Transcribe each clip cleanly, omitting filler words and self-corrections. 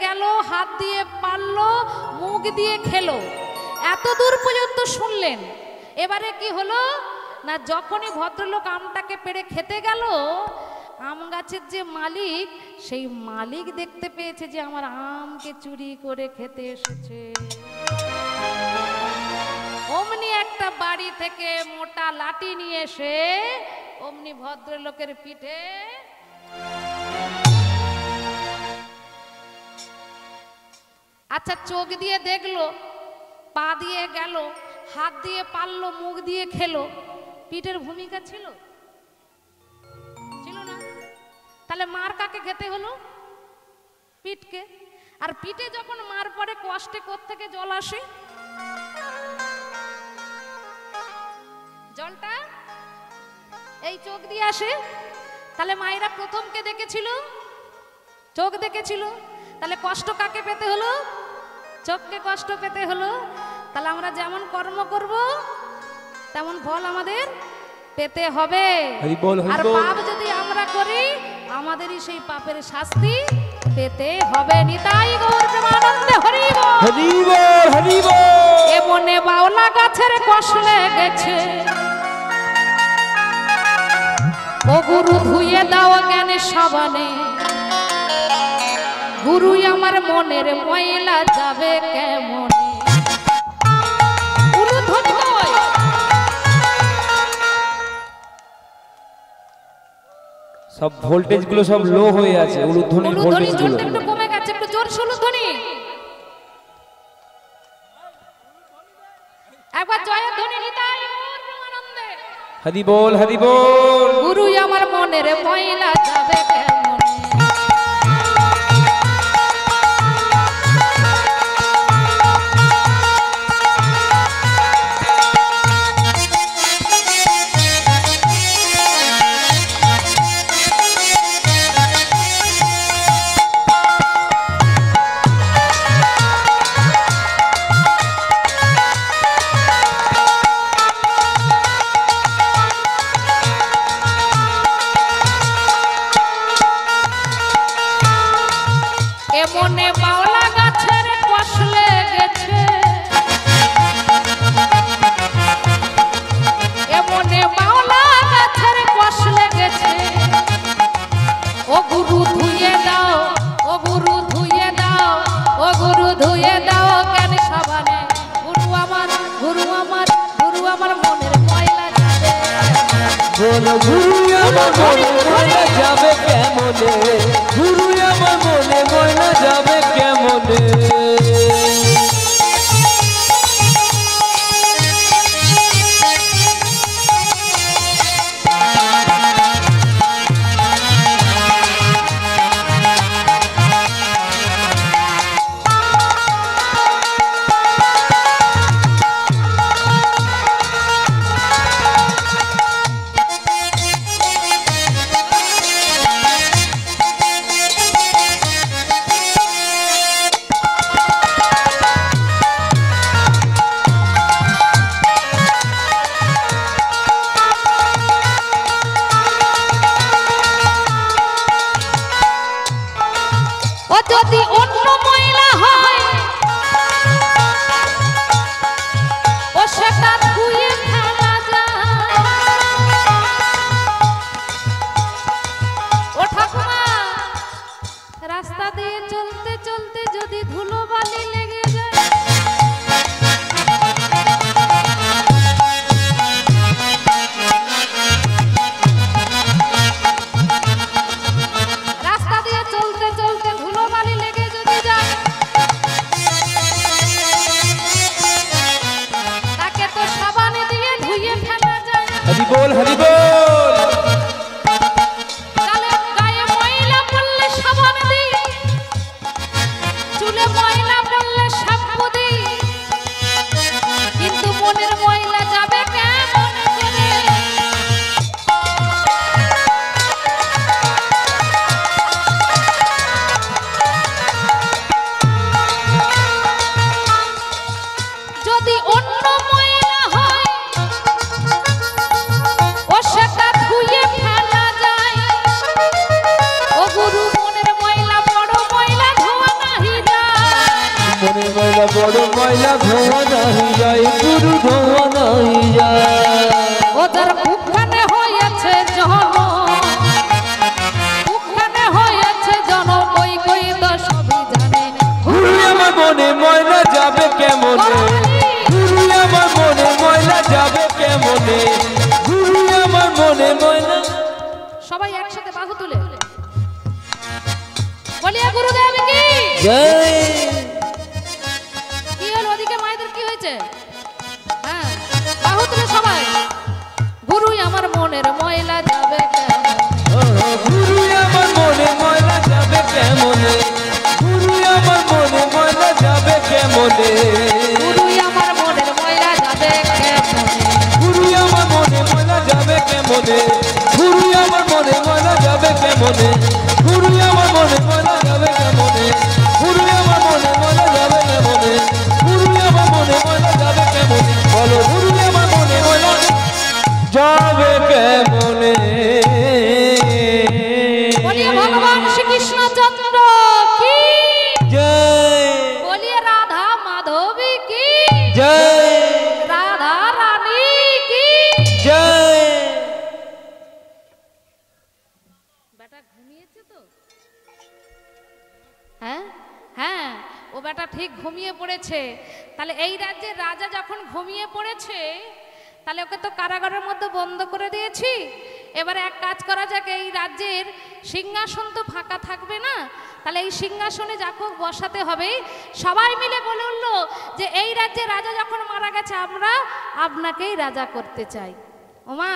গেল, হাত দিয়ে পারলো, মুখ দিয়ে খেলো, এত দূর পর্যন্ত শুনলেন। এবারে কি হলো না, যখনই ভদ্রলোক আমটাকে পেড়ে খেতে গেল, আম গাছের যে মালিক, সেই মালিক দেখতে পেয়েছে যে আমার আমকে চুরি করে খেতে এসেছে। অমনি একটা বাড়ি থেকে মোটা লাঠি নিয়ে এসে অমনি ভদ্রলোকের পিঠে আচ্ছা চোখ দিয়ে দেখলো, পা দিয়ে গেল, হাত দিয়ে পারলো, মুখ দিয়ে খেলো, পিঠের ভূমিকা ছিল ছিল না? তাহলে মার কাকে খেতে হলো? পিঠকে। আর পিঠে যখন মার পরে কষ্টে কোত্থেকে জল আসে? জলটা এই চোখ দিয়ে আসে। তাহলে মায়েরা প্রথমকে দেখেছিল, চোখ দেখেছিল। তাহলে কষ্ট কাকে পেতে হলো? চোখকে কষ্ট পেতে হলো। তাহলে আমরা যেমন কর্ম করব তেমন ফল আমাদের পেতে হবে। আর পাপ যদি আমরা করি আমাদেরই সেই পাপের শাস্তি পেতে হবে। নিতাই গৌর প্রেমানন্দে হরি বল, হরি বল, হরি বল। এ মনে বাওলা গাছের কষলে গেছে, ও গুরু ধুয়ে দাও জ্ঞানে সাবানে, গুরু আমার মনের ময়লা যাবে কেমনে। সব ভোল্টেজ গুলো সব লো হয়ে আছে, উলুধ্বনির ভোল্টেজ গুলো একটু কমে গেছে, একটু জোর উলুধ্বনি। একবার জয় ধ্বনি নিতাই গৌর প্রেমানন্দে হরি বল, হরি বল। গুরু আমার মনের ময়লা যাবে কেমনে। মনে বাওলা গাছের কষলে গেছে, এমনে বাওলা গাছের কষলে গেছে, ও গুরু ধুয়ে দাও, ও গুরু ধুয়ে দাও, ও গুরু ধুয়ে দাও জ্ঞান সাবানে, গুরু আমার, গুরু আমার, গুরু আমার মনের ময়লা যাবে। বলো গুরু আমার মনের ময়লা যাবে কেমনে, গুরু আমার মনে ময়লা যাবে কেমনে। যদি অন্য ময়লা হয় ও সেটা ধুয়ে ফেলা যায়। ও ঠাকুমা, রাস্তা দিয়ে চলতে চলতে যদি ধুলো বালি লেগে যায়, রাস্তা দিয়ে চলতে চলতে ধুলো বালি লেগে যদি যায়, তাকে তো সাবানে দিয়ে ধুয়ে ফেলা যায়। হরি বল, হরি বল। গায়ে ময়লা পড়লে সাবান দিই, চুলে ময়লা পড়লে শ্যাম্পু দিই, কিন্তু মনের ময়লা যাবে কেমন করে? যদি অন্য ময়লা হয় ও ময়লা ধোয়া নাহি যায় গুরু ধোয়া নাহি যায় ও যার বুকখানে হয়েছে জনম বুকখানে হয়েছে জনম কই কই তো সবই জানে গুরু আমার মনে ময়লা যাবে কেমনে গুরু আমার মনে ময়লা যাবে কেমনে গুরু আমার মনে ময়লা সবাই একসাথে বাহু তুলে বলিয়া গুরুদেব কি জয় কি হলো ওদিকে মায়েদের কি হয়েছে হ্যাঁ বাহু তুলে সবাই গুরুই আমার মনের ময়লা যাবে কেমন গুরু আমার মনে ময়লা যাবে কেমনে গুরু আমার মনে ময়লা যাবে কেমনে গুরুই আমার মনের ময়লা যাবে কেমন গুরু আমার মনে ময়লা যাবে কেমনে গুরু আমার মনে ময়লা যাবে কেমনে গুরু আমার মনে ময়লা যাবে কেমনে গুরু আমার মনে ময়লা যাবে কেমনে গুরু আমার মনে ময়লা যাবে কেমনে বলো গুরু আমার মনে ময়লা যাবে কেমনে বলিয়ে ভগবান শ্রীকৃষ্ণ চন্দ্র কি জয় বলিয়ে রাধা মাধবী কি জয় রাধা রানী কি জয় বেটা ঘুমিয়েছে তো হ্যাঁ হ্যাঁ ও বেটা ঠিক ঘুমিয়ে পড়েছে তাহলে এই রাজ্যের রাজা যখন ঘুমিয়ে পড়েছে তাহলে ওকে তো কারাগারের মধ্যে বন্ধ করে দিয়েছি এবারে এক কাজ করা যাক এই রাজ্যের সিংহাসন তো ফাঁকা থাকবে না তাহলে এই সিংহাসনে যাকে বসাতে হবে সবাই মিলে বলে উঠলো যে এই রাজ্যের রাজা যখন মারা গেছে আমরা আপনাকেই রাজা করতে চাই ওমা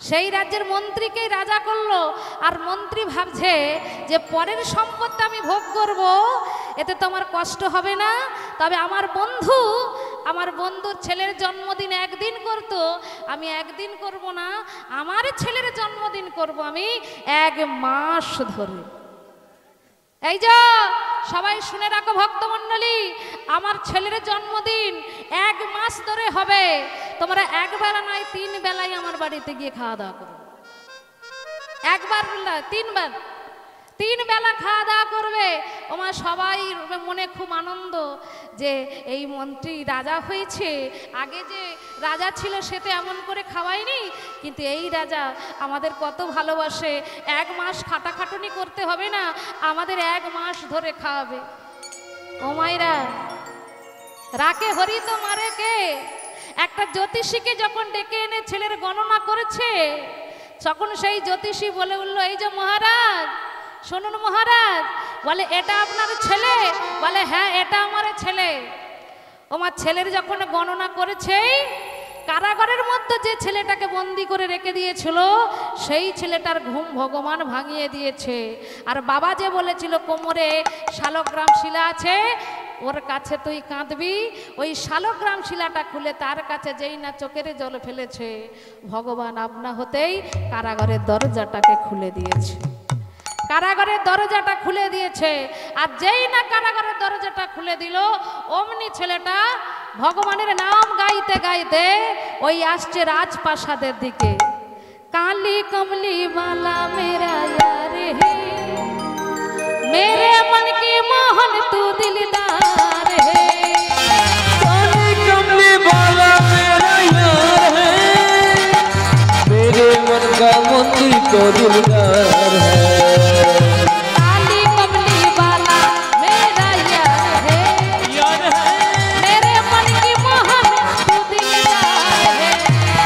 সেই রাজ্যের মন্ত্রীকেই রাজা করলো আর মন্ত্রী ভাবছে যে পরের সম্পদটা আমি ভোগ করব এতে তো আমার কষ্ট হবে না তবে আমার বন্ধুর ছেলের জন্মদিন একদিন করতো আমি একদিন করব না আমার ছেলের জন্মদিন করব আমি 1 মাস ধরে এই যে সবাই শুনে রাখো ভক্তমণ্ডলী আমার ছেলের জন্মদিন 1 মাস ধরে হবে তোমরা একবেলা নয় 3 বেলায় আমার বাড়িতে গিয়ে খাওয়া দাওয়া করো একবার না 3 বেলা খাওয়া দাওয়া করবে ওমা সবাই মনে খুব আনন্দ যে এই মন্ত্রী রাজা হয়েছে আগে যে রাজা ছিল সে তো এমন করে খাওয়ায়নি কিন্তু এই রাজা আমাদের কত ভালোবাসে 1 মাস খাটাখাটুনি করতে হবে না আমাদের 1 মাস ধরে খাওয়াবে ও মায়েরা রাকে হরি তো মারে কে একটা জ্যোতিষীকে যখন ডেকে এনে ছেলের গণনা করেছে তখন সেই জ্যোতিষী বলে উঠল এই যে মহারাজ শুনুন মহারাজ বলে এটা আপনার ছেলে বলে হ্যাঁ এটা আমার ছেলে আমার ছেলের যখন গণনা করেছে কারাগারের মধ্যে যে ছেলেটাকে বন্দি করে রেখে দিয়েছিল সেই ছেলেটার ঘুম ভগবান ভাঙিয়ে দিয়েছে আর বাবা যে বলেছিল কোমরে শালগ্রাম শিলা আছে ওর কাছে তুই কাঁদবি ওই শালগ্রাম শিলাটা খুলে তার কাছে যেই না চোখের জল ফেলেছে ভগবান আপনা হতেই কারাগারের দরজাটাকে খুলে দিয়েছে কারাগারের দরজাটা খুলে দিয়েছে আর যেই না কারাগারের দরজাটা খুলে দিল অমনি ছেলেটা ভগবানের নাম গাইতে গাইতে ওই আসছে রাজপ্রাসাদের দিকে কালি কমলি वाला मेरा यार है मेरे मन की मोहन तू दिलदार है काली कमली वाला मेरा यार है मेरे मन का मंदिर तो दिलदार है काली कमली वाला मेरा यार है मेरे मन की मोहन तू दिलदार है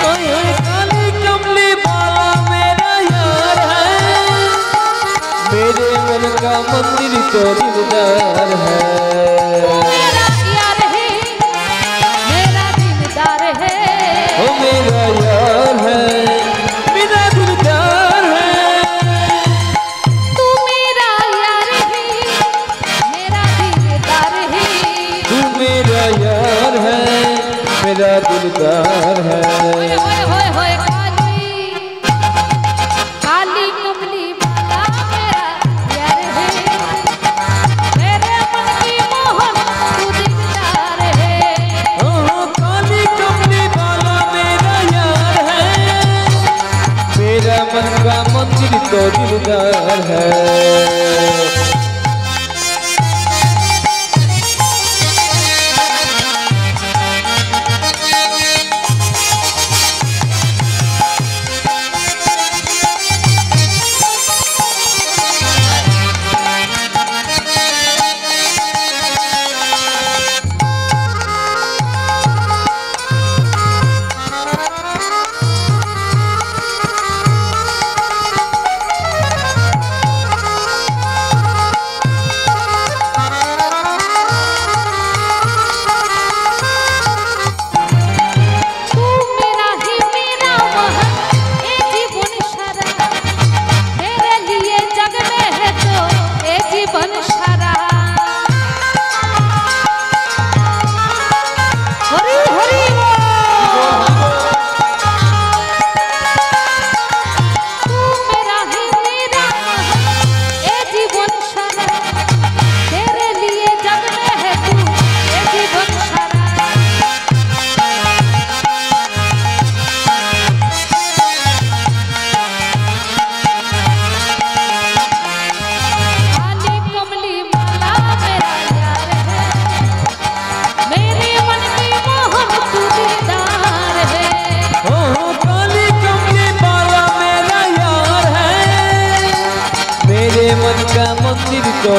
ओए काली कमली वाला मेरा यार है मेरे मन का मंदिर तो दिलदार है मेरा यार है मेरा दिलदार है ओ मेरा यार है मेरा दिलदार है तू मेरा यार है मेरा दिलदार है तू मेरा यार है मेरा दिलदार है ओए ओए ओए ओए काली कमली वाला मेरा यार है मेरे मन की मोहन तू दिलदार है ओ काली कमली वाला मेरा यार है मेरा मन का मंदिर तो दिलदार है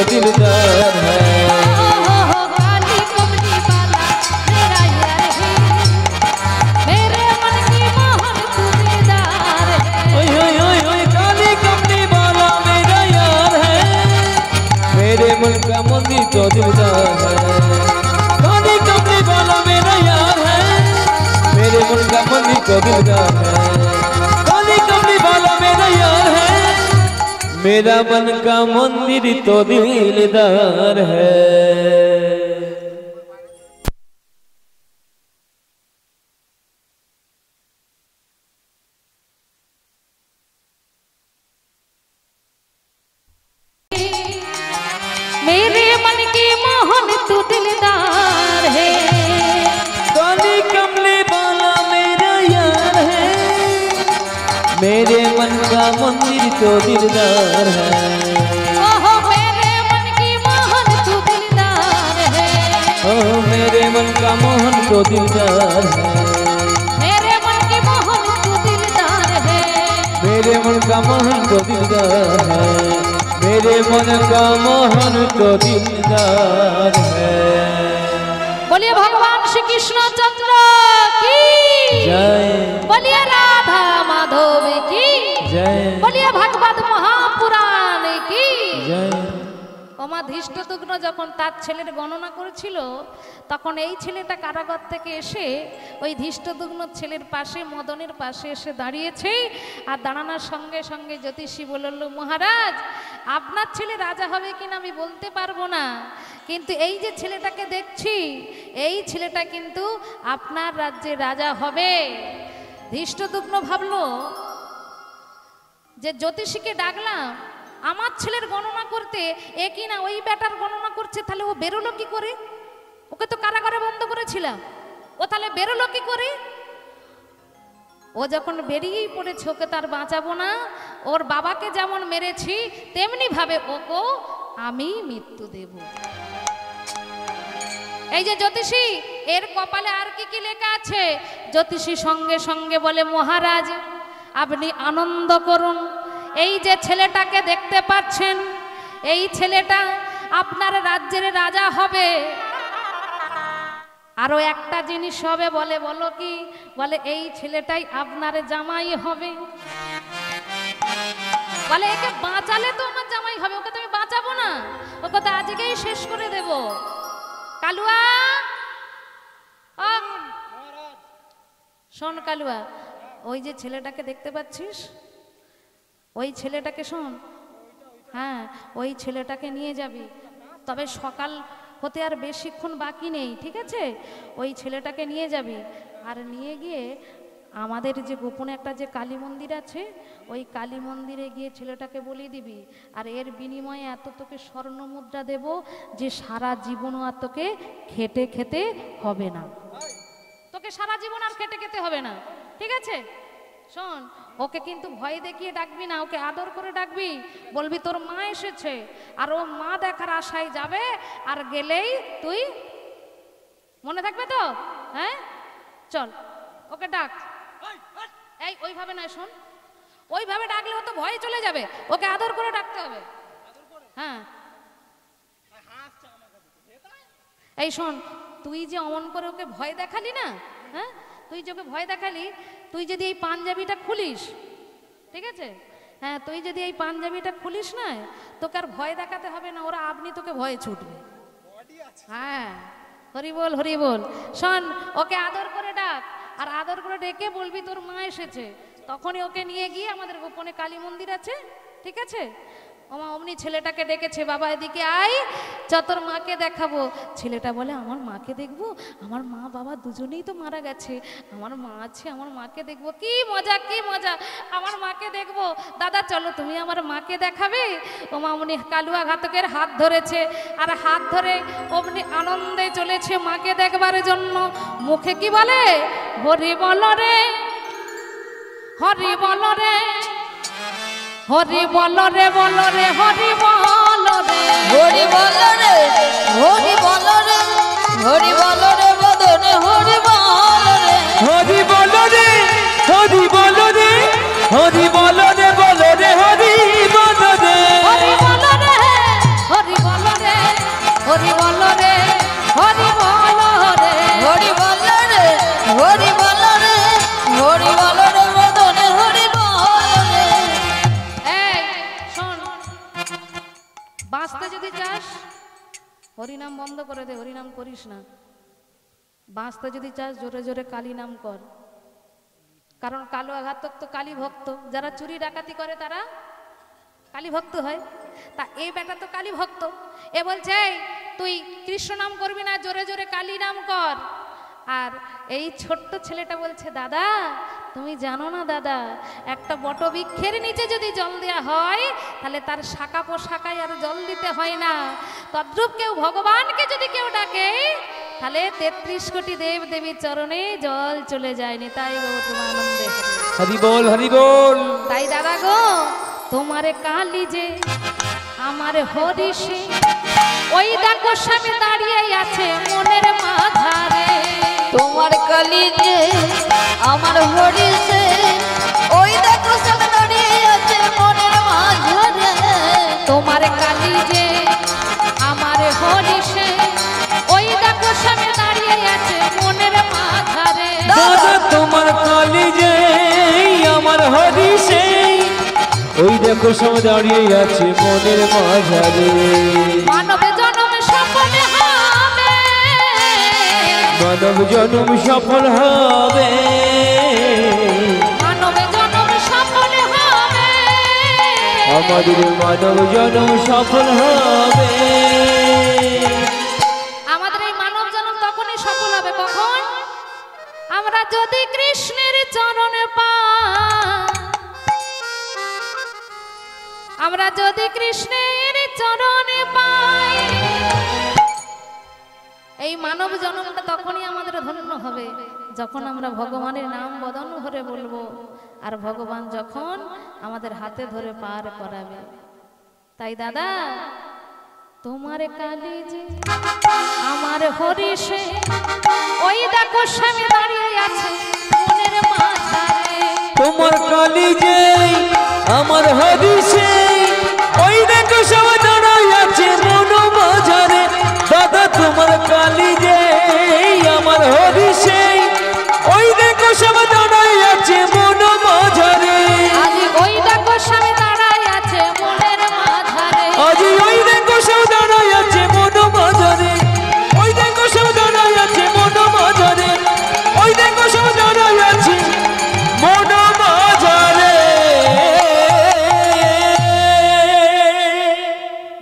दिलदार है। काली कमली वाला मेरा यार है, मेरे मन की मोहन तू दिलदार है। ओए ओए ओए ओए काली कमली वाला मेरा यार है, मेरे मन का मंदिर तो दिलदार है। काली कमली वाला मेरा यार है, मेरे मन का मंदिर तो दिलदार है। काली कमली वाला मेरा यार है, मेरा मन का मंदिर तो दिलदार है। मेरे मन की मोहन तू दिलदार है। काली कमली वाला मेरा यार है, मेरे मन का मंदिर तो दिलदार है। ओहो मेरे मन की मोहन तू दिलदार है, ओ मेरे मन का मोहन तो दिलदार है। मेरे मन की मोहन तू दिलदार है। मेरे मन का मोहन तो दिलदार है, मेरे मन का मोहन तो दिलदार है। बोलिए भगवान श्री कृष्ण चंद्र की जय, बोलिए राधा माधव की जय, बोलिए भागवत महापुराण की जय। ওমা ধৃষ্টদ্যুম্ন যখন তার ছেলের গণনা করেছিল, তখন এই ছেলেটা কারাগার থেকে এসে ওই ধৃষ্টদ্যুম্ন ছেলের পাশে মদনের পাশে এসে দাঁড়িয়েছে। আর দাঁড়ানোর সঙ্গে সঙ্গে জ্যোতিষী বলল, মহারাজ আপনার ছেলে রাজা হবে কিনা আমি বলতে পারবো না, কিন্তু এই যে ছেলেটাকে দেখছি এই ছেলেটা কিন্তু আপনার রাজ্যে রাজা হবে। ধৃষ্টদ্যুম্ন ভাবলো যে জ্যোতিষীকে ডাকলাম আমার ছেলের গণনা করতে, এ কি না ওই বেটার গণনা করছে, তাহলে ও বেরোলো কি করে? ওকে তো কারাগারে বন্ধ করেছিলাম, ও তাহলে বেরোলো কি করে? ও যখন বেরিয়েই পড়েছে ওকে তার বাঁচাবো না, ওর বাবাকে যেমন মেরেছি তেমনি ভাবে ওকে আমি মৃত্যু দেব। এই যে জ্যোতিষী এর কপালে আর কি কি লেখা আছে? জ্যোতিষী সঙ্গে সঙ্গে বলে, মহারাজ আপনি আনন্দ করুন, এই যে ছেলেটাকে দেখতে পাচ্ছেন এই ছেলেটা আপনার রাজ্যের রাজা হবে। আরো একটা জিনিস হবে, বলে বলো কি? বলে এই ছেলেটাই আপনার জামাই হবে। বলে একে বাঁচালে তো আমার জামাই হবে, ওকে তো আমি বাঁচাবো না, ওকে তো আজকেই শেষ করে দেব। কালুয়া শোন কালুয়া, ওই যে ছেলেটাকে দেখতে পাচ্ছিস ওই ছেলেটাকে শোন, হ্যাঁ ওই ছেলেটাকে নিয়ে যাবি, তবে সকাল হতে আর বেশিক্ষণ বাকি নেই, ঠিক আছে? ওই ছেলেটাকে নিয়ে যাবি, আর নিয়ে গিয়ে আমাদের যে গোপনে একটা যে কালী মন্দির আছে ওই কালী মন্দিরে গিয়ে ছেলেটাকে বলিয়ে দিবি, আর এর বিনিময়ে এত তোকে স্বর্ণ মুদ্রা দেব যে সারা জীবনও আর তোকে খেটে খেতে হবে না, তোকে সারা জীবন আর খেটে খেতে হবে না, ঠিক আছে? শোন, ওকে কিন্তু ভয় দেখিয়ে ডাকবি না, ওকে আদর করে ডাকবি, বলবি তোর মা এসেছে, আর ও মা দেখার আশায় যাবে, আর গেলেই তুই মনে থাকবে তো? হ্যাঁ চল ওকে ডাক। এই ওইভাবে নয়, শোন ওইভাবে ডাকলে ও তো ভয় চলে যাবে, ওকে আদর করে ডাকতে হবে। হ্যাঁ এই শোন, তুই যে অমন করে ওকে ভয় দেখালি না, হ্যাঁ তুই যে ওকে ভয় দেখালি, তুই যদি এই পাঞ্জাবিটা খুলিস, ঠিক আছে? হ্যাঁ তুই যদি এই পাঞ্জাবিটা খুলিস না, তোকে আর ভয় দেখাতে হবে না, ওরা আপনি তোকে ভয়ে ছুটবে। হ্যাঁ হরি বল হরি বল। শোন, ওকে আদর করে ডাক, আর আদর করে ডেকে বলবি তোর মা এসেছে, তখনই ওকে নিয়ে গিয়ে আমাদের গোপনে কালী মন্দির আছে, ঠিক আছে? ওমা অমনি ছেলেটাকে ডেকেছে, বাবা এদিকে আয় চ তোর মাকে দেখাবো। ছেলেটা বলে আমার মাকে দেখবো, আমার মা বাবা দুজনেই তো মারা গেছে, আমার মা আছে, আমার মাকে দেখবো। কি মজা কি মজা, আমার মাকে দেখবো। দাদা চলো তুমি আমার মাকে দেখাবে। ওমা অমনি কালুয়া ঘাতকের হাত ধরেছে, আর হাত ধরে অমনি আনন্দে চলেছে মাকে দেখবার জন্য। মুখে কি বলে? হরি বল রে হরি বল রে হরি বল রে বল রে হরি বল রে হরি বল রে হরি বল রে হরি বল রে বদনে হরি বল রে হরি বল রে হরি বল রে হরি বল রে বল রে হরি বল রে হরি বল রে হরি বল হরি বল রে হরি বল রে হরি বল রে হরি বল রে হরি বল রে বদনে হরি বল রে। এই শোন, বাঁচতে যদি চাস হরিনাম বন্ধ করে দে, হরিনাম করিস না। বাঁচতে যদি চাস জোরে জোরে কালী নাম কর, কারণ কালো আঘাতক তো কালী ভক্ত, যারা চুরি ডাকাতি করে তারা কালী ভক্ত হয়। তা এই বেটা তো কালী ভক্ত, এ বলছে এই তুই কৃষ্ণ নাম করবি না, জোরে জোরে কালী নাম কর। আর এই ছোট্ট ছেলেটা বলছে দাদা তুমি জানো না দাদা, একটা বটবৃক্ষের নিচে যদি জল দেয়া হয় তাহলে তার শাখা পোশাকায় আর জল দিতে হয় না। তদ্রূপ কেউ ভগবানকে যদি কেউ ডাকে তাহলে 33 কোটি দেব দেবীর চরণে জল চলে যায়নি। তাই গো তোমার আনন্দে হরি বল হরি বল। তাই দাদা গো তোমারে কালী যে আমার হরিষে, ওই দেখো স্বামী দাঁড়িয়ে আছে মনের মাঝারে। তোমার কালী যে আমার হরিষে, ওই দেখো স্বামী দাঁড়িয়ে আছে মনের মাঝারে। তোমার কালী যে আমার হরিষে, ওই দেখো স্বামী দাঁড়িয়ে আছে মনের মাঝারে। দাদা তোমার কালী যে আমার হরিষে, ওই দেখো সব দাঁড়িয়ে আছে মনের মাঝারে। মানব জনম সফল হবে, মানব জন্ম সফল হবে, মানব জনম সফল হবে, আমাদের মানব জন্ম সফল হবে। আমাদের এই মানব জনম তখনই সফল হবে কখন আমরা যদি কৃষ্ণের চরণে পাই, আমরা যদি কৃষ্ণের চরণে পাই। এই মানব জন্মটা তখনই আমাদের ধন্য হবে যখন আমরা ভগবানের নাম বদন ভরে বলবো, আর ভগবান যখন আমাদের হাতে ধরে পার করাবে। তাই দাদা তোমার কালী যে আমার হরিষে, ওই দেখো স্বামী দাঁড়িয়ে আছে মনের মাঝারে। তোমার কালী যে আমার হরিষে, ওই দেখো সব দাঁড়াই আছে মন মাঝারে। দাদা তোমার কালী যে আমার হরিষে, ওই দেখো সব দাঁড়াই আছে মন মাঝারে। আজ ওই দেখো স্বামী দাঁড়ায় আছে মনের মাঝারে। আজ ওই দেখো সব দাঁড়াই আছে মন মাঝারে, ওই দেখো সব দাঁড়াই আছে মন মাঝারে, ওই দেখো সব দাঁড়াই আছে মন মাঝারে।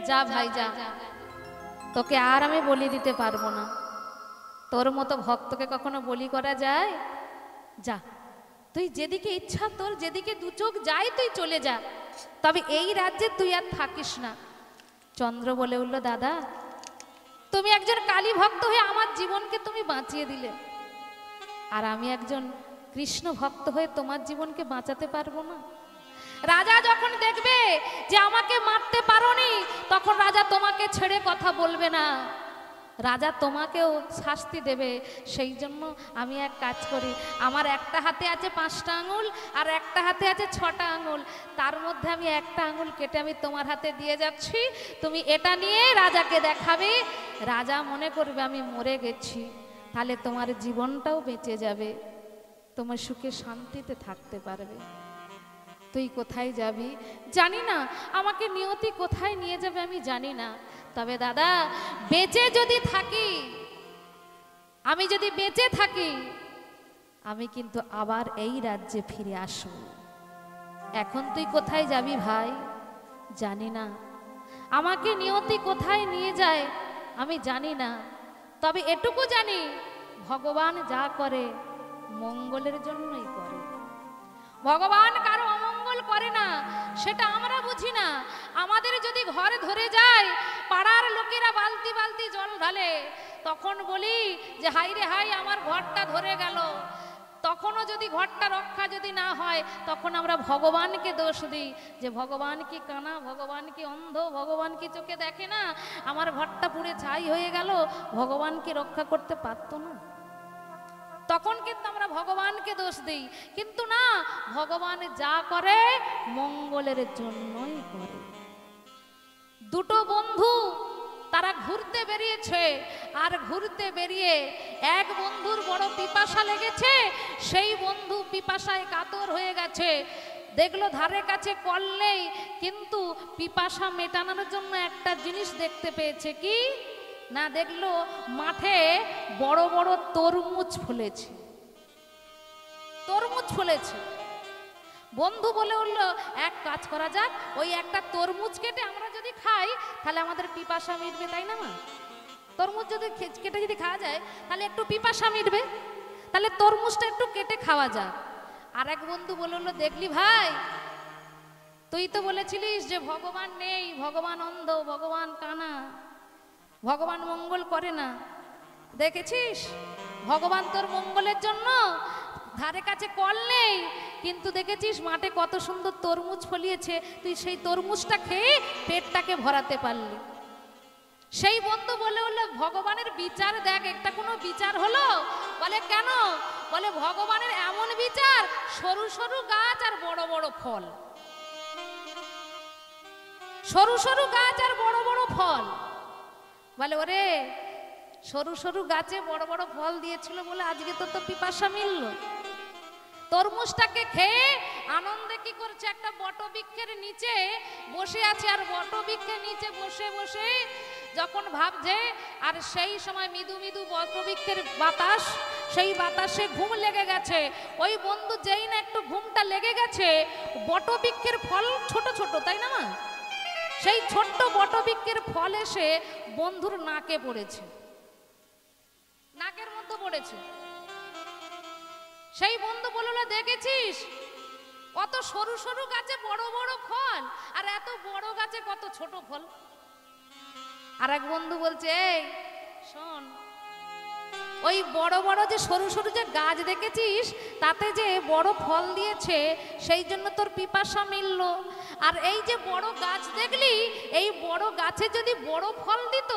যা ভাই যা, তোকে আর আমি বলি দিতে পারবো না। তোর মতো ভক্তকে কখনো বলি করা যায়? যা, তুই যেদিকে ইচ্ছা, তোর যেদিকে দু চোখ যায় তুই চলে যা, তবে এই রাজ্যে তুই আর থাকিস না। চন্দ্র বলে উঠল দাদা তুমি একজন কালী ভক্ত হয়ে আমার জীবনকে তুমি বাঁচিয়ে দিলে, আর আমি একজন কৃষ্ণ ভক্ত হয়ে তোমার জীবনকে বাঁচাতে পারবো না। রাজা যখন দেখবে যে আমাকে মারতে পারোনি, তখন রাজা তোমাকে ছেড়ে কথা বলবে না, রাজা তোমাকেও শাস্তি দেবে। সেই জন্য আমি এক কাজ করি, আমার একটা হাতে আছে 5টা আঙুল আর একটা হাতে আছে 6টা আঙুল, তার মধ্যে আমি একটা আঙুল কেটে আমি তোমার হাতে দিয়ে যাচ্ছি, তুমি এটা নিয়ে রাজাকে দেখাবে, রাজা মনে করবে আমি মরে গেছি, তাহলে তোমার জীবনটাও বেঁচে যাবে, তোমার সুখে শান্তিতে থাকতে পারবে। তুই কোথায় যাবি জানি না, আমাকে নিয়তি কোথায় নিয়ে যাবে আমি জানি না, তবে দাদা বেঁচে যদি থাকি, আমি যদি বেঁচে থাকি, আমি কিন্তু আবার এই রাজ্যে ফিরে আসব। এখন তুই কোথায় যাবি ভাই জানি না, আমাকে নিয়তি কোথায় নিয়ে যায় আমি জানি না, তবে এটুকু জানি ভগবান যা করে মঙ্গলের জন্যই করে। ভগবান কারো অমঙ্গল করে না, সেটা আমরা বুঝি না। আমাদের যদি ঘর ধরে যায়, পাড়ার লোকেরা বালতি বালতি জল ঢালে, তখন বলি যে হাই রে হাই আমার ঘরটা ধরে গেল। তখনও যদি ঘরটা রক্ষা যদি না হয়, তখন আমরা ভগবানকে দোষ দিই যে ভগবান কি কানা, ভগবান কি অন্ধ, ভগবান কি চোখে দেখে না, আমার ঘরটা পুড়ে ছাই হয়ে গেল, ভগবান কি রক্ষা করতে পারতো না? তখন কিন্তু আমরা ভগবানকে দোষ দিই, কিন্তু না, ভগবান যা করে মঙ্গলের জন্যই করে। দুটো বন্ধু তারা ঘুরতে বেরিয়েছে, আর ঘুরতে বেরিয়ে এক বন্ধুর বড় পিপাসা লেগেছে, সেই বন্ধু পিপাসায় কাতর হয়ে গেছে। দেখলো ধারে কাছে কল নেই, কিন্তু পিপাসা মেটানোর জন্য একটা জিনিস দেখতে পেয়েছে। কি না, দেখলো মাঠে বড় বড় তরমুজ ফলেছে, তরমুজ ফলেছে। বন্ধু বলে উঠলো, এক কাজ করা যাক, ওই একটা তরমুজ কেটে আমরা যদি খাই তাহলে আমাদের পিপাসা মিটবে, তাই না মা? তরমুজ যদি কেটে যদি খাওয়া যায় তাহলে একটু পিপাসা মিটবে, তাহলে তরমুজটা একটু কেটে খাওয়া যাক। আর এক বন্ধু বলে উঠলো, দেখলি ভাই, তুই তো বলেছিলিস যে ভগবান নেই, ভগবান অন্ধ, ভগবান কানা, ভগবান মঙ্গল করে না। দেখেছিস ভগবান তোর মঙ্গলের জন্য ধারে কাছে কল নেই, কিন্তু দেখেছিস মাঠে কত সুন্দর তরমুজ ফলিয়েছে, তুই সেই তরমুজটা খেয়ে পেটটাকে ভরাতে পারলি। সেই বন্ধু বলে উঠলো, ভগবানের বিচার দেখ, একটা কোনো বিচার হলো? বলে কেন? বলে ভগবানের এমন বিচার, সরু সরু গাছ আর বড় বড় ফল, সরু সরু গাছ আর বড় বড় ফল। বলে ওরে, সরু সরু গাছে বড় বড় ফল দিয়েছিল বলে আজকে তো তো পিপাসা মিলল। তরমুজটাকে খেয়ে আনন্দে কি করছে, একটা বটবৃক্ষের নিচে বসে আছে, আর বটবৃক্ষের নিচে বসে বসে যখন ভাবছে, আর সেই সময় মৃদু মৃদু বটবৃক্ষের বাতাস, সেই বাতাসে ঘুম লেগে গেছে। ওই বন্ধু যেই না একটু ঘুমটা লেগে গেছে, বটবৃক্ষের ফল ছোট ছোট, তাই না মা? সেই ছোট্ট বটবৃক্ষের ফল এসে বন্ধুর নাকে পড়েছে, নাকের মধ্যে পড়েছে। সেই বন্ধু বলল, দেখেছিস কত সরু সরু গাছে বড় বড় ফল, আর এত বড় গাছে কত ছোট ফল। আর এক বন্ধু বলছে, এই শোন, ওই বড় বড় যে সরু সরু যে গাছ দেখেছিস, তাতে যে বড় ফল দিয়েছে, সেই জন্য তোর পিপাসা মিলল। আর এই যে বড় গাছ দেখলি, এই বড় গাছে যদি বড় ফল দিত,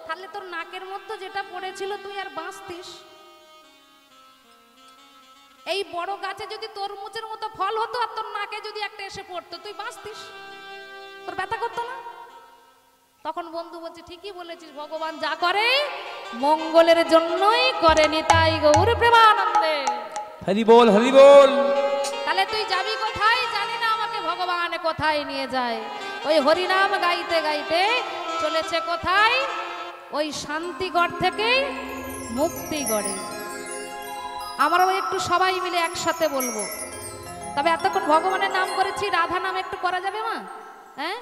তাহলে তোর নাকের মধ্যে যেটা পড়েছিল তুই আর বাঁচতিস। এই বড় গাছে যদি তরমুজের মতো ফল হতো, আর তোর নাকে যদি একটা এসে পড়তো, তুই বাঁচতিস, তোর ব্যথা করতো না। তখন বন্ধু বলছে, ঠিকই বলেছিস, ভগবান যা করে মঙ্গলের জন্যই করেনি, তাই গৌর প্রেমানন্দে হরি বল, হরি বল। তাহলে তুই যাবি কোথায় জানি না, আমাকে ভগবান কোথায় নিয়ে যায়। ওই হরিনাম গাইতে গাইতে চলেছে কোথায়? ওই শান্তিগড় থেকে মুক্তিগড়ে। আমরাও একটু সবাই মিলে একসাথে বলবো। তবে এতক্ষণ ভগবানের নাম করেছি, রাধা নাম একটু করা যাবে মা? হ্যাঁ,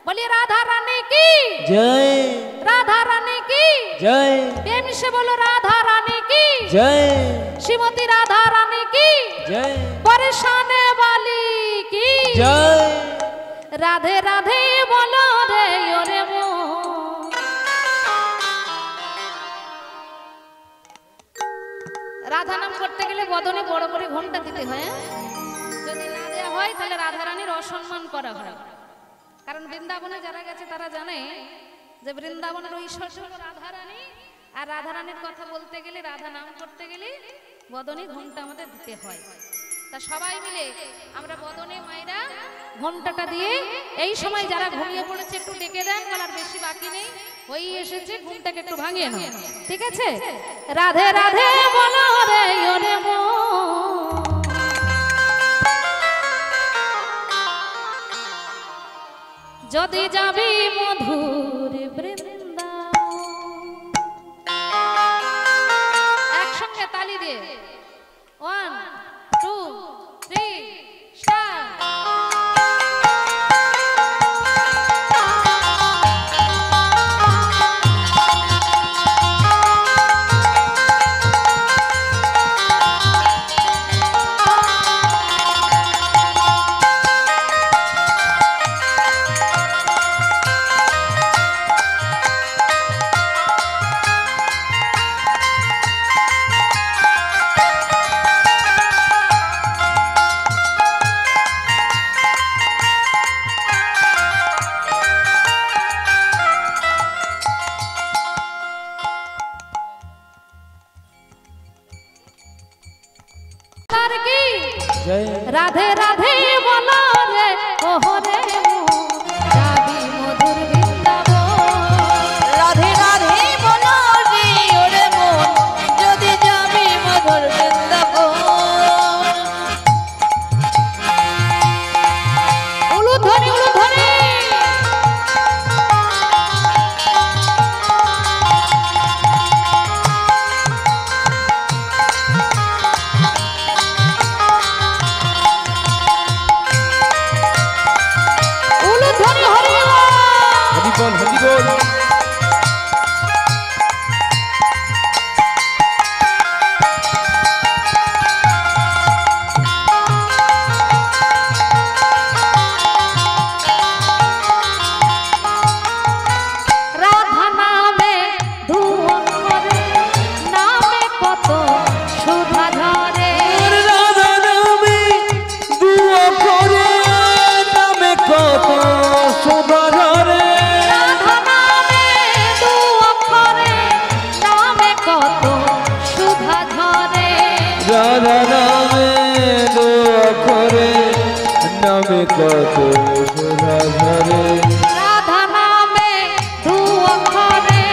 বলি রাধা রানী কি জয়, রাধা রানী কি জয়, প্রেম সে বলো রাধা রানী কি জয়, শ্রীমতী রাধা রানী কি জয়, পরেশানে वाली কি জয়। রাধে রাধে বলো রে ওরে মো। রাধা নাম করতে গেলে বদনে বড় করে ঘন্টা দিতে হয়, যদি না দেওয়া হয় তাহলে রাধা রানীর অসম্মান করা হয়। কারণ বৃন্দাবনে যারা গেছে তারা জানে যে বৃন্দাবনের ঐশ্বর্য হলো রাধা রানী, আর রাধা রানীর কথা বলতে গেলে, রাধা নাম করতে গেলে বদনে ঘন্টা আমাদের দিতে হয়। তা সবাই মিলে আমরা বদনে মায়েরা ঘন্টাটা দিয়ে, এই সময় যারা ঘুমিয়ে পড়েছে একটু ডেকে দেন, আর বেশি বাকি নেই, ওই এসেছে, ঘুমটাকে একটু ভাঙিয়ে নাও, ঠিক আছে? রাধে রাধে বলো রে ওরে মো, যদি যাবি মধুর বৃন্দাবন। একসঙ্গে তালি দিয়ে 1 2 3 স্টার্ট। রাধে রাধে বলো রে ওহরে মো, যাবি মধুর বৃন্দাবন। রাধে নামে কত সুধা ঝরে রাধা নামে দু অক্ষরে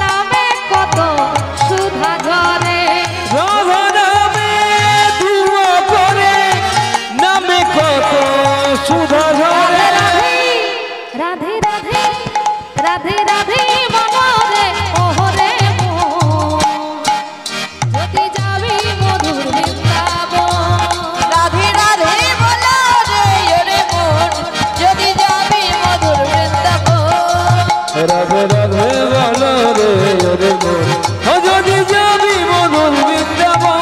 নামে কত সুধা ঝরে রাধা নামে দু অক্ষরে নামে কত সুধা ঝরে রাধে রাধে রাধে রাধে মনরে ওহরে যদি যাবি মধুর বৃন্দাবন রাধে রাধে বলো রে ওরে মন যদি যাবি মধুর বৃন্দাবন রাধে রাধে বলো রে ওরে মন ও যদি যাবি মধুর বৃন্দাবন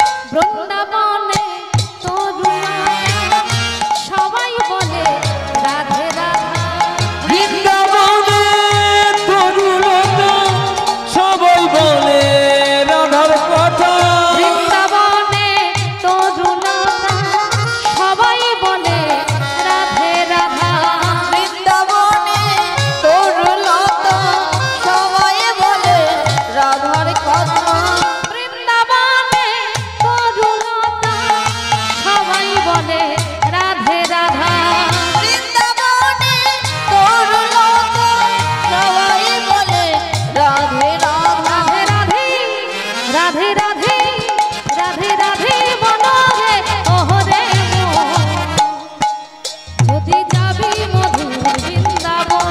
বৃন্দাবনে তরুণা সবাই বলে রাধে রাধা বৃন্দাবনে তরুলতা সবাই বলে রাধার কথা বৃন্দাবনে তরুণা সবাই বলে রাধে রাধা বৃন্দাবনে তরুলতা সবাই বলে রাধার কথা বৃন্দাবনে তরুণতা সবাই বলে রাধে রাধা বৃন্দাবনে তরুলতা সবাই বলে রাধে রাধা রাধে রাধে রাধে রাধে রাধে মনরে ওহরে যদি যাবি মধুর বৃন্দাবন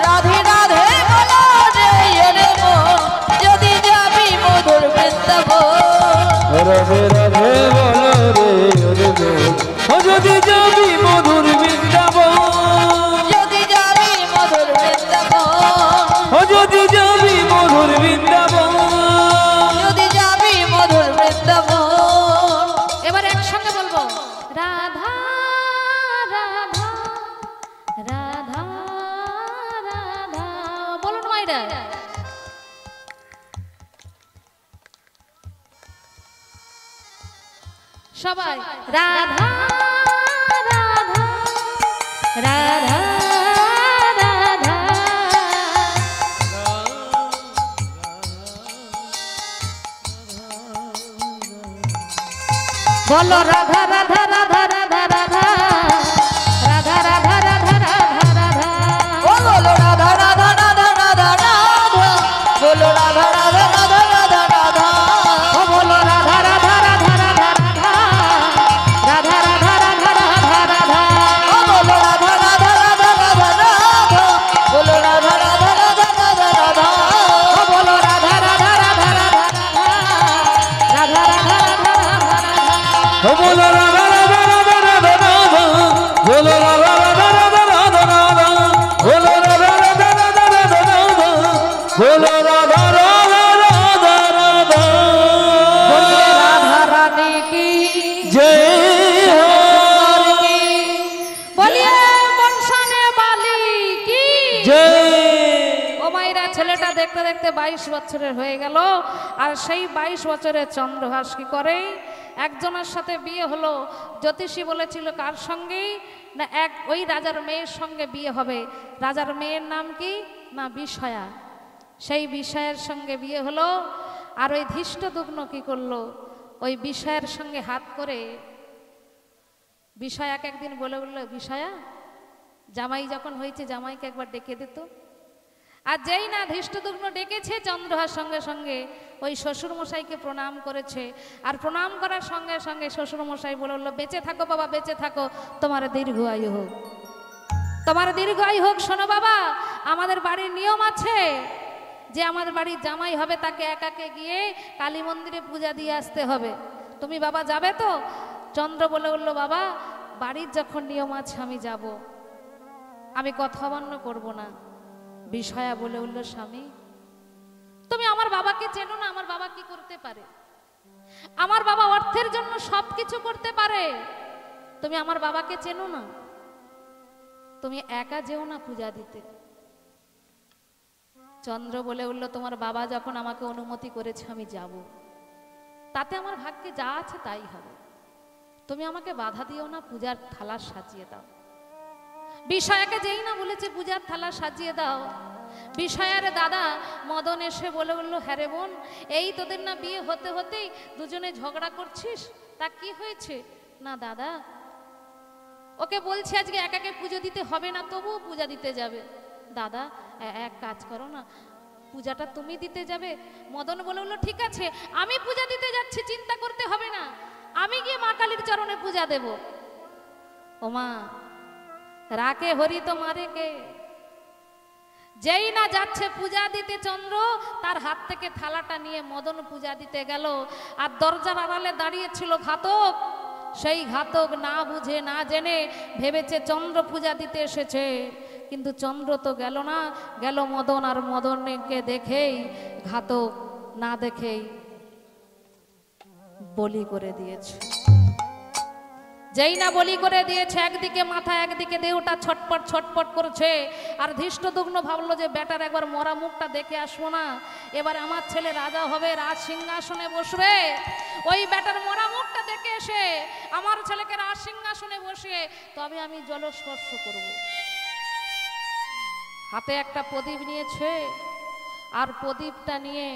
রাধে রাধে বলো রে ওরে মন যদি যাবি মধুর বৃন্দাবন রাধে রাধে বলো রে ওরে মন ও যদি যাবি মধুর বৃন্দাবন যদি যাবি মধুর বৃন্দাবন ও যদি যাবি মধুর বৃন্দাবন যদি যাবি মধুর বৃন্দাবন এবার একসঙ্গে বলবো রাধা রাধা রাধা রাধা বলুন মাইরা সবাই রাধা রাধা রাধা রাধা বলো রাধা রাধা রাধা রাধা রাধা রাধা রাধা রাধা রাধা রাধা ও বলো রাধা রাধা রাধা রাধা রাধা বলো রাধা রাধা রাধা রাধা রাধা ও বলো রাধা রাধা রাধা রাধা রাধা রাধা রাধা রাধা রাধা রাধা ও বলো রাধা রাধা রাধা রাধা রাধা বলো রাধা রাধা রাধা রাধা রাধা ও বলো রাধা রাধা রাধা রাধা রাধা রাধা রাধা রাধা ও বলো রাধা রাধা রাধা রাধা রাধা বলো রাধা রাধা রাধা রাধা রাধা বলো রাধা রাধা রাধা রাধা রাধা বলো রাধা রাধা রাধা রাধা বলিয়ে রাধা রানী কি জয় হো বলিয়ে বংশানে বালি কি জয় ও মাইরা ছেলেটা দেখতে দেখতে 22 বছরের হয়ে গেল আর সেই 22 বছরের চন্দ্রহাস কি করে একজনের সাথে বিয়ে হলো জ্যোতিষী বলেছিল কার সঙ্গে না ওই রাজার মেয়ের সঙ্গে বিয়ে হবে রাজার মেয়ের নাম কি না বিষয়া সেই বিষয়ের সঙ্গে বিয়ে হলো আর ওই ধৃষ্টদ্যুম্ন কি করলো ওই বিষয়ের সঙ্গে হাত করে বিষয়াকে একদিন বলে বললো বিষয়া জামাই যখন হয়েছে জামাইকে একবার ডেকে দিত আর যেই না ধৃষ্টদ্যুম্ন ডেকেছে চন্দ্রহার সঙ্গে সঙ্গে ওই শ্বশুরমশাইকে প্রণাম করেছে আর প্রণাম করার সঙ্গে সঙ্গে শ্বশুরমশাই বলল বেঁচে থাকো বাবা বেঁচে থাকো তোমার দীর্ঘ আয়ু হোক তোমার দীর্ঘ আয়ু হোক শোনো বাবা আমাদের বাড়ির নিয়ম আছে যে আমাদের বাড়ির জামাই হবে তাকে একাকে গিয়ে কালী মন্দিরে পূজা দিয়ে আসতে হবে তুমি বাবা যাবে তো চন্দ্র বলে বললো বাবা বাড়ির যখন নিয়ম আছে আমি যাব আমি কথা অমান্য করব না বিষয়া বলে উঠল স্বামী তুমি আমার বাবাকে চেনো না আমার বাবা কি করতে পারে আমার বাবা অর্থের জন্য সবকিছু করতে পারে তুমি আমার বাবাকে চেনো না তুমি একা যেও না পূজা দিতে। চন্দ্র বলে উঠল, তোমার বাবা যখন আমাকে অনুমতি করেছে আমি যাব, তাতে আমার ভাগ্যে যা আছে তাই হবে। তুমি আমাকে বাধা দিও না, পূজার থালা সাজিয়ে দাও। বিষয়াকে যেই না বলেছে পূজার থালা সাজিয়ে দাও, বিষয়ার দাদা মদন এসে বলে উঠল, হ্যাঁ রে বোন, এই তোদের না বিয়ে হতে হতেই দুজনে ঝগড়া করছিস, তা কি হয়েছে? না দাদা, ওকে বলছি আজকে একাকে পুজো দিতে হবে না, তবুও পূজা দিতে যাবে। দাদা এক কাজ করো না, পূজাটা তুমি দিতে যাবে। মদন বলে উঠল, ঠিক আছে, আমি পূজা দিতে যাচ্ছি, চিন্তা করতে হবে না, আমি গিয়ে মা কালীর চরণে পূজা দেব। ওমা, রাকে হরি তো মারে কে। যেই না যাচ্ছে পূজা দিতে চন্দ্র, তার হাত থেকে থালাটা নিয়ে মদন পূজা দিতে গেল। আর দরজার আড়ালে দাঁড়িয়েছিল ঘাতক। সেই ঘাতক না বুঝে না জেনে ভেবেছে চন্দ্র পূজা দিতে এসেছে, কিন্তু চন্দ্র তো গেল না, গেল মদন। আর মদনকে দেখেই ঘাতক না দেখেই বলি করে দিয়েছে। যেই না বলি করে দিয়েছে, একদিকে মাথা একদিকে দেহটা ছটপট ছটপট করছে। আর ধৃষ্টদ্যুম্ন ভাবলো যে বেটার একবার মরা মুখটা দেখে আসবো না, এবার আমার ছেলে রাজা হবে, রাজ সিংহাসনে বসবে। ওই বেটার মরা মুখটা দেখে এসে আমার ছেলেকে রাজ সিংহাসনে বসিয়ে তবে আমি জলস্পর্শ করব। হাতে একটা প্রদীপ নিয়েছে, আর প্রদীপটা নিয়ে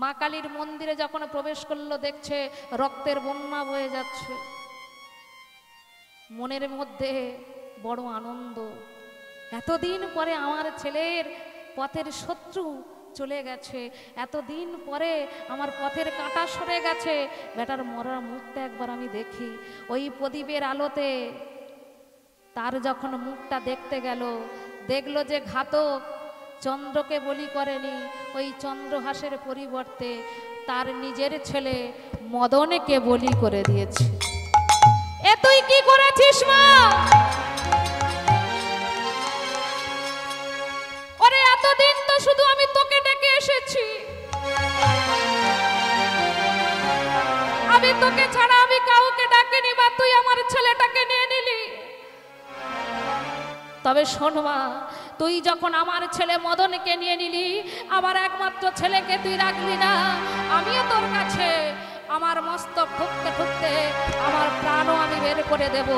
মা কালীর মন্দিরে যখন প্রবেশ করলো, দেখছে রক্তের বন্যা বয়ে যাচ্ছে। মনের মধ্যে বড় আনন্দ, এতদিন পরে আমার ছেলের পথের শত্রু চলে গেছে, এতদিন পরে আমার পথের কাঁটা সরে গেছে, বেটার মরার মুখটা একবার আমি দেখি। ওই প্রদীপের আলোতে তার যখন মুখটা দেখতে গেল, দেখলো যে ঘাতক চন্দ্রকে বলি করেনি, ওই চন্দ্রহাসের পরিবর্তে তার নিজের ছেলে মদনকে বলি করে দিয়েছে। এ তুই কি করেছিস মা? ওরে এতদিন তো শুধু আমি তোকে ডেকে এসেছি, আমি তোকে ছাড়া আমি কাউকে ডাকিনি, বা তুই আমার ছেলেটাকে নিয়ে নিলি। তবে শোন মা, তুই যখন আমার ছেলে মদনকে নিয়ে নিলি, আমার একমাত্র ছেলেকে তুই রাখলি না। আমিও তোর কাছে আমার মস্তক ঠুকতে ঠুকতে আমার প্রাণও আমি বের করে দেব,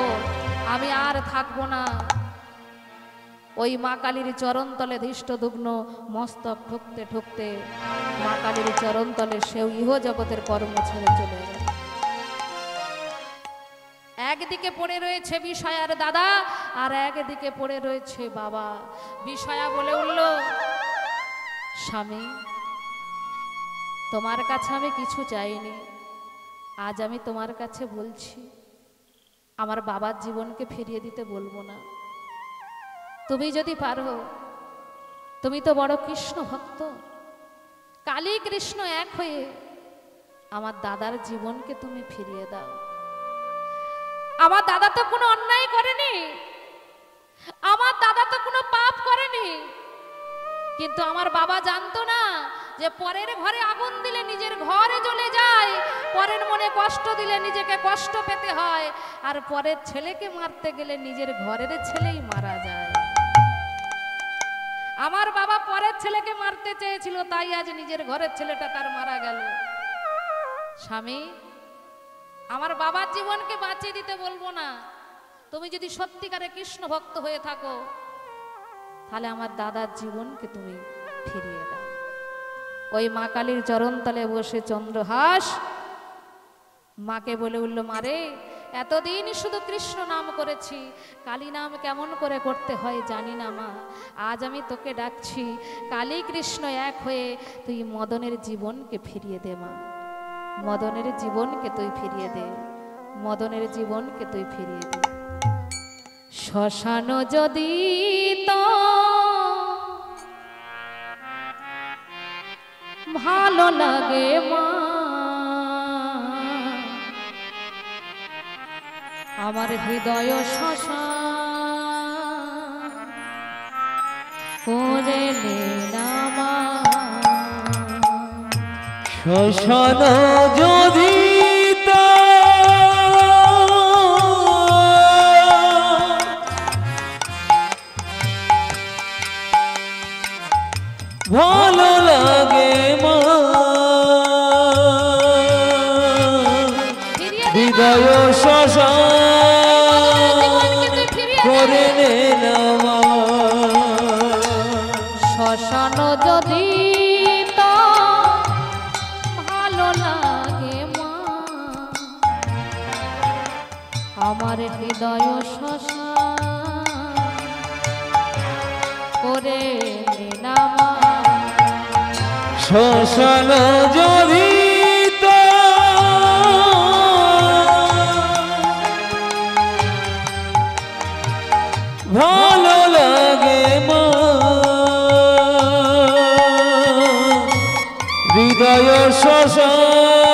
আমি আর থাকবো না। ওই মা কালীর চরণতলে ধৃষ্টদ্যুম্ন মস্তক ঠুকতে ঠুকতে মা কালীর চরণতলে সেও ইহ জগতের কর্ম ছেড়ে চলে গেল। একদিকে পড়ে রয়েছে বিষয়ার দাদা, আর একদিকে পড়ে রয়েছে বাবা। বিষয়া বলে উঠল, স্বামী, তোমার কাছে আমি কিছু চাইনি, আজ আমি তোমার কাছে বলছি, আমার বাবার জীবনকে ফিরিয়ে দিতে বলবো না। তুমি যদি পারো, তুমি তো বড় কৃষ্ণ ভক্ত, কালী কৃষ্ণ এক হয়ে আমার দাদার জীবনকে তুমি ফিরিয়ে দাও। আমার দাদা তো কোনো অন্যায় করেনি, আমার দাদা তো কোনো পাপ করেনি, কিন্তু আমার বাবা জানতো না যে পরের ঘরে আগুন দিলে নিজের ঘরে জ্বলে যায়, পরের মনে কষ্ট দিলে নিজেকে কষ্ট পেতে হয়, আর পরের ছেলেকে মারতে গেলে নিজের ঘরের ছেলেই মারা যায়। আমার বাবা পরের ছেলেকে মারতে চেয়েছিল, তাই আজ নিজের ঘরের ছেলেটা তার মারা গেল। স্বামী, আমার বাবার জীবনকে বাঁচিয়ে দিতে বলবো না, তুমি যদি সত্যিকারে কৃষ্ণ ভক্ত হয়ে থাকো, তাহলে আমার দাদার জীবনকে তুমি ফিরিয়ে দাও। ওই মা কালীর চরণতলে বসে চন্দ্রহাস মাকে বলে উঠল, মারে, এতদিন শুধু কৃষ্ণ নাম করেছি, কালী নাম কেমন করে করতে হয় জানি না মা। আজ আমি তোকে ডাকছি, কালী কৃষ্ণ এক হয়ে তুই মদনের জীবনকে ফিরিয়ে দে মা, মদনের জীবনকে তুই ফিরিয়ে দে, মদনের জীবনকে তুই ফিরিয়ে দে। শ্মশান যদি তো ভালো লাগে মা, আমার হৃদয় শ্মশান করে নে মা। শ্মশান যদি হৃদয় শ্মশান করে নে না মা। শ্মশান যদি তো ভালো লাগে মা, আমার হৃদয় শ্মশান করে নে না মা। শ্মশান যদি তো ভালো লাগে মা, হৃদয় শ্মশান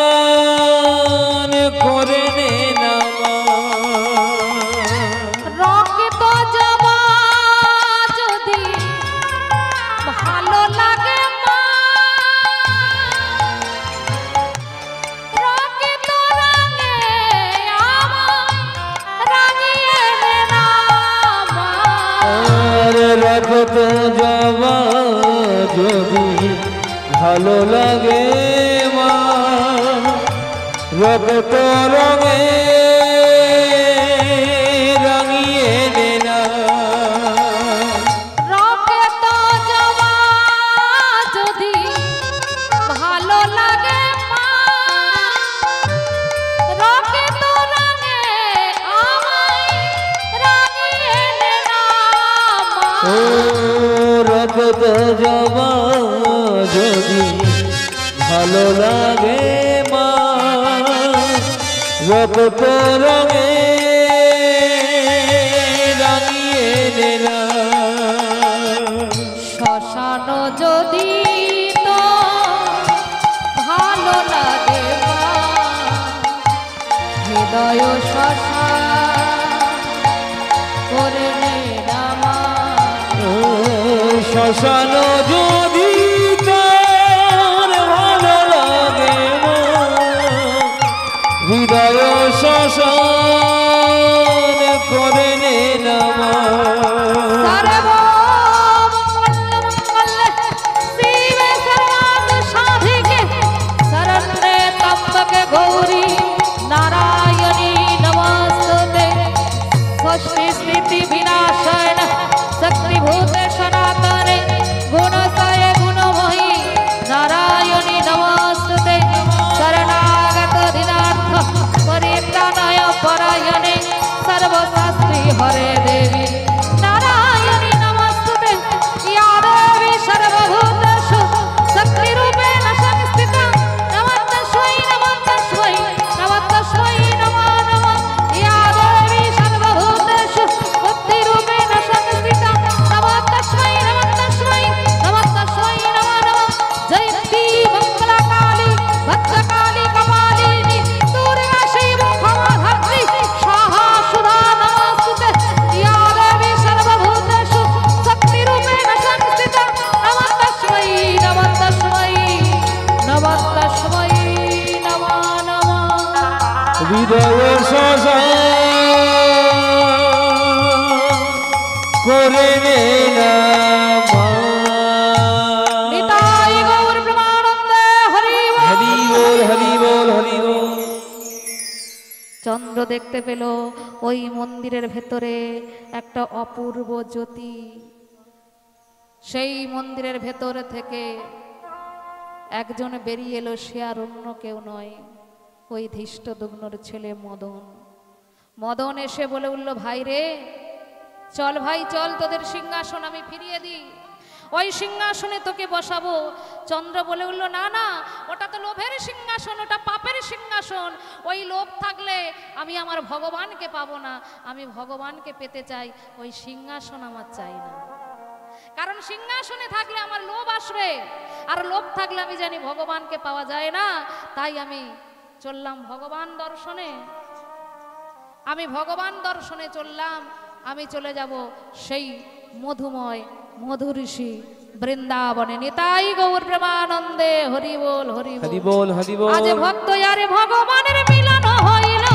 করে নে না মা। রক্ত জমা যদি ভালো লাগে মা, রক্ত রঙে আমার রাঙিয়ে নে না মা। আর রক্ত জমা যদি ভালো লাগে মা, রক্ত রঙে রাঙিয়ে নে না। রক্ত জমা যদি ভালো লাগে মা, রক্ত রঙে আমায় রাঙিয়ে নে না মা। ও রক্ত জমা যদি ভালো লাগে মা, রক্ত রঙে রাঙিয়ে নে না। শ্মশান যদি তো ভালো লাগে মা, হৃদয় শ্মশান করে নে না মা। শ্মশান যদি তোর ভালো লাগে মা, হৃদয় শ্মশান করে নে না মা। सर्वमङ्गलमङ्गले शिवे सर्वार्थसाधिके शरण्ये त्र्यम्बके गौरी नारायणी नमोस्तुते। सृष्टिस्थितिविनाशाय शक्तिभूते सनातने गुणसये गुणमयी नारायणी नमोस्तुते। शरणागत दीनार्थ परित्राणाय परायणे सर्वशास्त्री हरे देवी नारायणी नमोस्तुते। या देवी सर्वभूतेषु शक्तिरूपेण संस्थिता नमस्तस्मै नमस्तस्मै नमस्तस्मै नमो नमः। या देवी सर्वभूतेषु बुद्धिरूपेण संस्थिता नमस्तस्मै नमस्तस्मै नमस्तस्मै नमो नमः। जयन्ती मङ्गलकाली भद्रकाली कपालिनी दुर्गा शिव क्षमा धात्री स्वाहा सुधा नमोस्तुते। या देवी सर्वभूतेषु शक्तिरूपेण संस्थिता नमस्तस्मै नमस्तस्मै नमस्तस्मै नमो नमः। হৃদয় শ্মশান করে নে না মা। নিতাই গৌর প্রেমানন্দে হরি বল। হরি বল হরি বল হরি বল। চন্দ্র দেখতে পেল ওই মন্দিরের ভেতরে একটা অপূর্ব জ্যোতি। সেই মন্দিরের ভেতর থেকে একজন বেরিয়ে এলো, সে আর অন্য কেউ নয়, ওই ধৃষ্টদ্যুম্নর ছেলে মদন। মদন এসে বলে উঠল, ভাই রে চল ভাই চল, তোদের সিংহাসন আমি ফিরিয়ে দিই, ওই সিংহাসনে তোকে বসাবো। চন্দ্র বলে উঠল, না না, ওটা তো লোভের সিংহাসন, ওটা পাপের সিংহাসন। ওই লোভ থাকলে আমি আমার ভগবানকে পাবো না, আমি ভগবানকে পেতে চাই, ওই সিংহাসন আমার চাই না। কারণ সিংহাসনে থাকলে আমার লোভ আসবে, আর লোভ থাকলে আমি জানি ভগবানকে পাওয়া যায় না। তাই আমি চললাম ভগবান দর্শনে, আমি ভগবান দর্শনে চললাম। আমি চলে যাব সেই মধুময় মধুঋষি বৃন্দাবনে। নিতাই গৌর প্রেমানন্দে হরি বল হরি হরি বল হরি বল। আজ ভক্ত আরে ভগবানের মিলন হইল।